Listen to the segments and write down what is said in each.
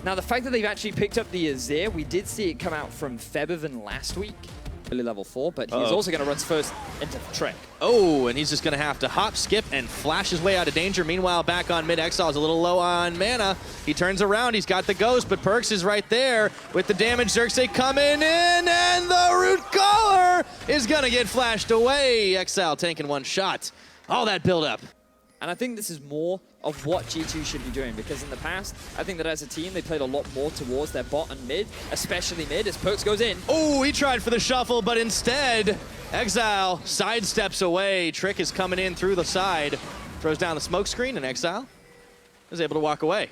Now, the fact that they've actually picked up the Azir, we did see it come out from Ivern last week, level 4, but he's also going to run first into Trek. Oh, and he's just going to have to hop, skip, and flash his way out of danger. Meanwhile, back on mid, XEXILE is a little low on mana. He turns around, he's got the ghost, but PERKZ is right there with the damage. XERXE coming in, and the root caller is going to get flashed away. XEXILE tanking one shot. All that build-up. And I think this is more of what G2 should be doing, because in the past, I think that as a team, they played a lot more towards their bot and mid, especially mid, as PERKZ goes in. Oh, he tried for the shuffle, but instead, XEXILE sidesteps away. Trick is coming in through the side, throws down the smoke screen, and XEXILE is able to walk away.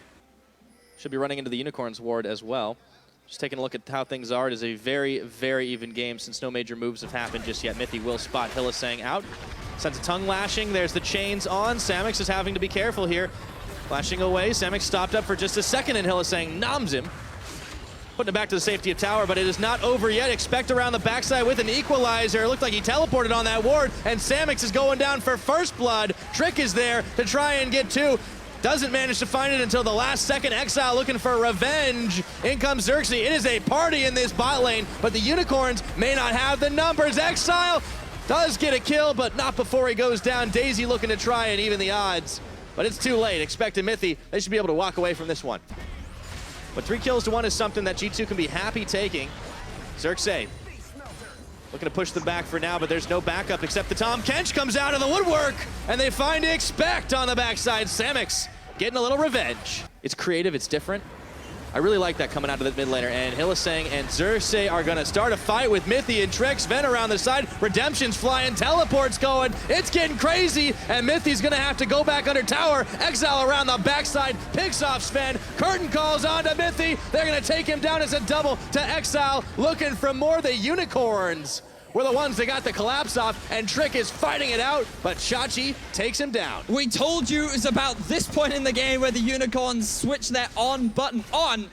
Should be running into the Unicorns ward as well. Just taking a look at how things are, it is a very, very even game since no major moves have happened just yet. MITHY will spot HYLISSANG out. Sends a tongue lashing, there's the chains on. SAMUX is having to be careful here. Flashing away, SAMUX stopped up for just a second and HYLISSANG noms him. Putting it back to the safety of tower, but it is not over yet. Expect around the backside with an equalizer. It looked like he teleported on that ward, and SAMUX is going down for first blood. Trick is there to try and get two. Doesn't manage to find it until the last second. XEXILE looking for revenge. In comes XERXE. It is a party in this bot lane, but the Unicorns may not have the numbers. XEXILE does get a kill, but not before he goes down. Daisy looking to try and even the odds, but it's too late. Expect a MITHY. They should be able to walk away from this one. But 3 kills to 1 is something that G2 can be happy taking. XERXE looking to push them back for now, but there's no backup except the Tahm. Kench comes out of the woodwork, and they find Expect on the backside. SAMUX getting a little revenge. It's creative, it's different. I really like that coming out of the mid laner, and HYLISSANG and XERXE are gonna start a fight with MITHY and Trick. ZVEN around the side, Redemption's flying, teleports going, it's getting crazy, and MITHY's gonna have to go back under tower. XEXILE around the backside, picks off ZVEN, curtain calls on to MITHY, they're gonna take him down as a double to XEXILE, looking for more. The Unicorns were the ones that got the collapse off, and Trick is fighting it out, but Chachi takes him down. We told you it was about this point in the game where the Unicorns switch their on button on,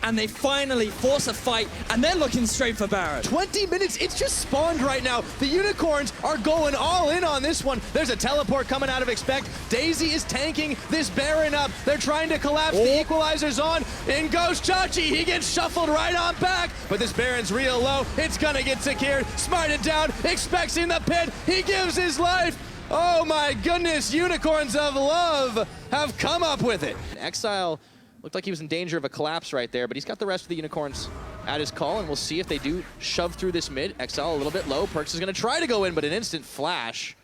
and they finally force a fight, and they're looking straight for Baron. 20 minutes, it's just spawned right now. The Unicorns are going all in on this one. There's a teleport coming out of Expect. Daisy is tanking this Baron up. They're trying to collapse. The equalizer's on. In goes Chachi. He gets shuffled right on back, but this Baron's real low. It's gonna get secured. Smarted down. Expects in the pit. He gives his life. Oh my goodness, Unicorns of love have come up with it. XEXILE looked like he was in danger of a collapse right there, but he's got the rest of the Unicorns at his call, and we'll see if they do shove through this mid. XEXILE a little bit low. PERKZ is going to try to go in, but an instant flash.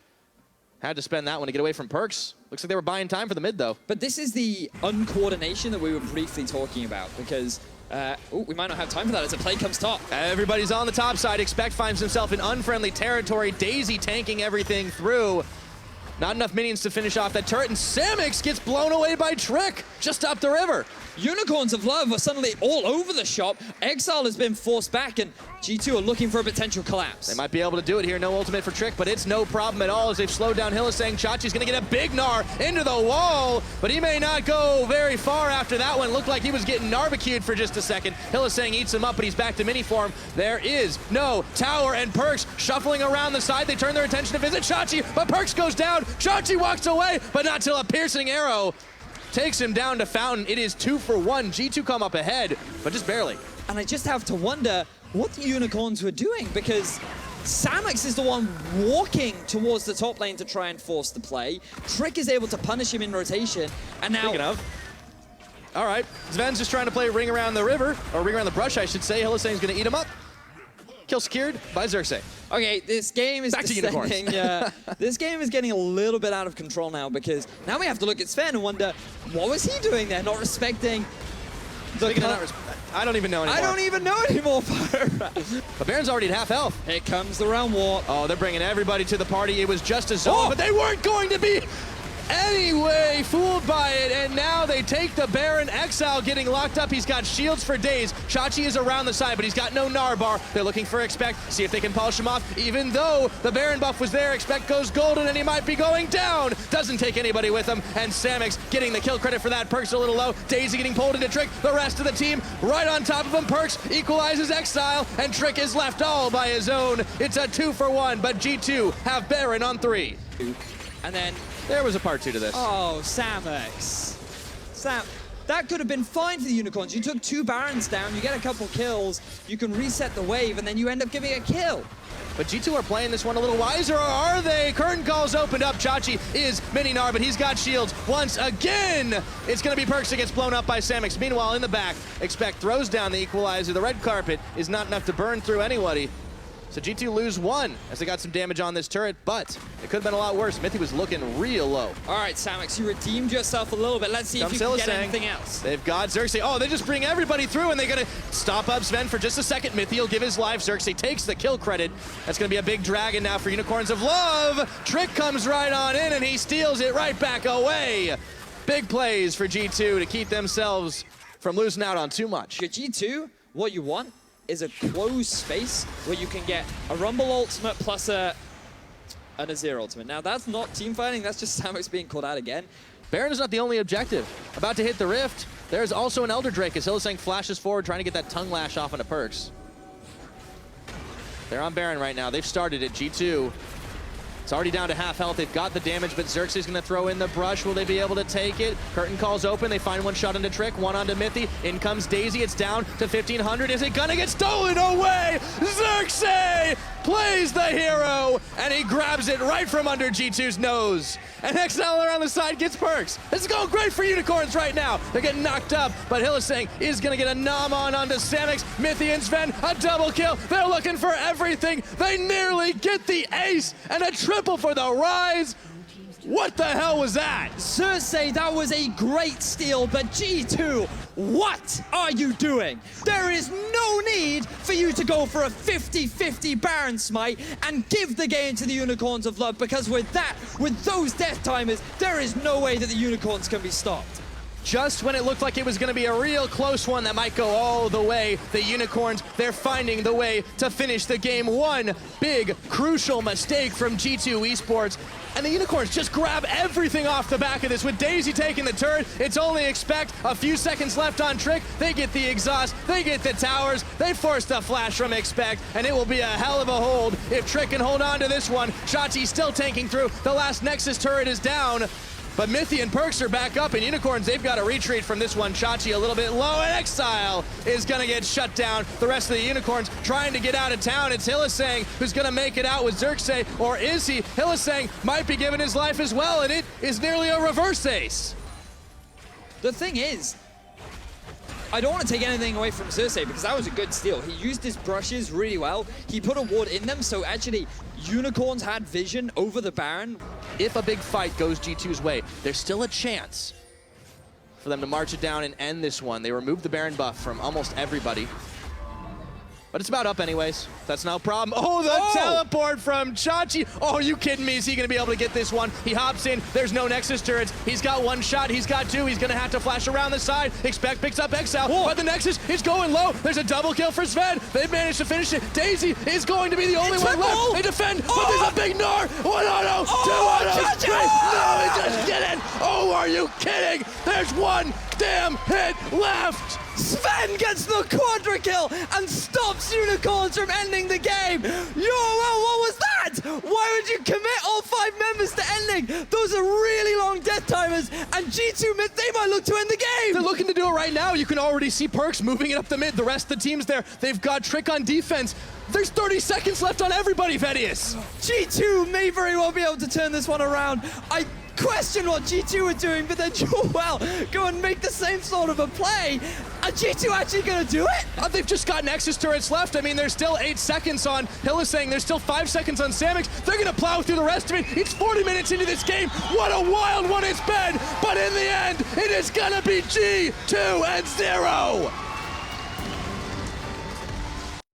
Had to spend that one to get away from PERKZ. Looks like they were buying time for the mid, though. But this is the uncoordination that we were briefly talking about, because we might not have time for that as a play comes top. Everybody's on the top side. Expect finds himself in unfriendly territory. Daisy tanking everything through. Not enough minions to finish off that turret, and SAMUX gets blown away by Trick just up the river. Unicorns of Love are suddenly all over the shop. XEXILE has been forced back, and G2 are looking for a potential collapse. They might be able to do it here. No ultimate for Trick, but it's no problem at all as they've slowed down HYLISSANG. Chachi's going to get a big Gnar into the wall, but he may not go very far after that one. Looked like he was getting narbacued for just a second. HYLISSANG eats him up, but he's back to mini form. There is no tower, and PERKZ shuffling around the side. They turn their attention to visit Chachi, but PERKZ goes down. Chachi walks away, but not till a piercing arrow takes him down to Fountain. It is 2 for 1. G2 come up ahead, but just barely. And I just have to wonder what the Unicorns were doing, because SAMUX is the one walking towards the top lane to try and force the play. Trick is able to punish him in rotation, and now... Speaking of, all right, ZVEN's just trying to play ring around the river, or ring around the brush, I should say. HYLISSANG's going to eat him up. Kill secured by XERXE. Okay, this game is descending. This game is getting a little bit out of control now, because now we have to look at ZVEN and wonder, what was he doing there? Not respecting the... I don't even know anymore. I don't even know anymore. But Baron's already at half health. Here comes the round war. Oh, they're bringing everybody to the party. It was just a zone, but they weren't going to be anyway fooled by it, and now they take the Baron. XEXILE getting locked up. He's got shields for days. Chachi is around the side, but he's got no Gnar bar. They're looking for Expect, see if they can polish him off. Even though the Baron buff was there, Expect goes golden, and he might be going down. Doesn't take anybody with him, and SAMUX getting the kill credit for that. PERKZ a little low. Daisy getting pulled into Trick. The rest of the team right on top of him. PERKZ equalizes XEXILE, and Trick is left all by his own. It's a 2 for 1, but G2 have Baron on 3. And then... there was a part 2 to this. oh, SAMUX. that could have been fine for the Unicorns. You took 2 Barons down, you get a couple kills, you can reset the wave, and then you end up giving a kill. But G2 are playing this one a little wiser, or are they? Curtain calls opened up. Chachi is mini Gnar, but he's got shields once again. It's going to be PERKZ that gets blown up by SAMUX. Meanwhile, in the back, Expect throws down the equalizer. The red carpet is not enough to burn through anybody. So G2 lose 1 as they got some damage on this turret, but it could have been a lot worse. MITHY was looking real low. All right, SAMUX, you redeemed yourself a little bit. Let's see if you can get anything else. They've got XERXE. Oh, they just bring everybody through, and they're going to stop up ZVEN for just a second. MITHY will give his life. XERXE takes the kill credit. That's going to be a big dragon now for Unicorns of Love. Trick comes right on in, and he steals it right back away. Big plays for G2 to keep themselves from losing out on too much. Your G2, what you want is a closed space where you can get a Rumble ultimate plus an Azir ultimate. Now, that's not team fighting, that's just SAMUX being called out again. Baron is not the only objective. About to hit the rift. There's also an Elder Drake as HYLISSANG flashes forward, trying to get that tongue lash off into PERKZ. They're on Baron right now. They've started it. G2. It's already down to half health. They've got the damage, but XERXE is going to throw in the brush. Will they be able to take it? Curtain calls open. They find one shot into Trick, one onto MITHY. In comes Daisy. It's down to 1,500. Is it going to get stolen away? XERXE plays the hero, and he grabs it right from under G2's nose. And XEXILEH around the side gets PERKZ. This is going great for Unicorns right now. They're getting knocked up, but HYLISSANG is going to get a nom on onto SAMUX. MITHY and ZVEN, a double kill. They're looking for everything. They nearly get the ace and a triple for the Ryze. What the hell was that? XERXE, that was a great steal, but G2, what are you doing? There is no need for you to go for a 50-50 Baron smite and give the game to the Unicorns of Love, because with that, with those death timers, there is no way that the Unicorns can be stopped. Just when it looked like it was going to be a real close one that might go all the way, the Unicorns, they're finding the way to finish the game. One big, crucial mistake from G2 Esports, and the Unicorns just grab everything off the back of this. With Daisy taking the turret, it's only Expect. A few seconds left on Trick. They get the exhaust, they get the towers, they force the flash from Expect, and it will be a hell of a hold if Trick can hold on to this one. Chachi's still tanking through. The last Nexus turret is down. But MITHY and PERKZ are back up, and Unicorns, they've got to retreat from this one. Chachi a little bit low, and EXILE is going to get shut down. The rest of the Unicorns trying to get out of town. It's HYLISSANG who's going to make it out with XERXE, or is he? HYLISSANG might be giving his life as well, and it is nearly a reverse ace. The thing is, I don't want to take anything away from XERXE because that was a good steal. He used his brushes really well. He put a ward in them, so actually Unicorns had vision over the Baron. If a big fight goes G2's way, there's still a chance for them to march it down and end this one. They removed the Baron buff from almost everybody. But it's about up anyways. That's no problem. Oh, the teleport from Chachi. Oh, are you kidding me? Is he going to be able to get this one? He hops in. There's no Nexus turrets. He's got one shot. He's got two. He's going to have to flash around the side. Expect picks up EXILEH. Whoa. But the Nexus is going low. There's a double kill for ZVEN. They've managed to finish it. Daisy is going to be the only one left. They defend, but there's a big Gnar. 1-0, 2-0, 3. No, he just didn't. Oh, are you kidding? There's one damn hit left. ZVEN gets the quadra kill and stops Unicorns from ending the game. UOL, what was that? Why would you commit all 5 members to ending? Those are really long death timers, and G2 mid, they might look to end the game. They're looking to do it right now. You can already see PERKZ moving it up the mid. The rest of the team's there. They've got Trick on defense. There's 30 seconds left on everybody, Vedius. G2 may very well be able to turn this one around. I question what G2 were doing, but then UOL go and make the same sort of a play. Are G2 actually going to do it? They've just got Nexus turrets left. I mean, there's still 8 seconds on HYLISSANG. There's still 5 seconds on SAMUX. They're going to plow through the rest of it. It's 40 minutes into this game. What a wild one it's been. But in the end, it is going to be G2 and 0.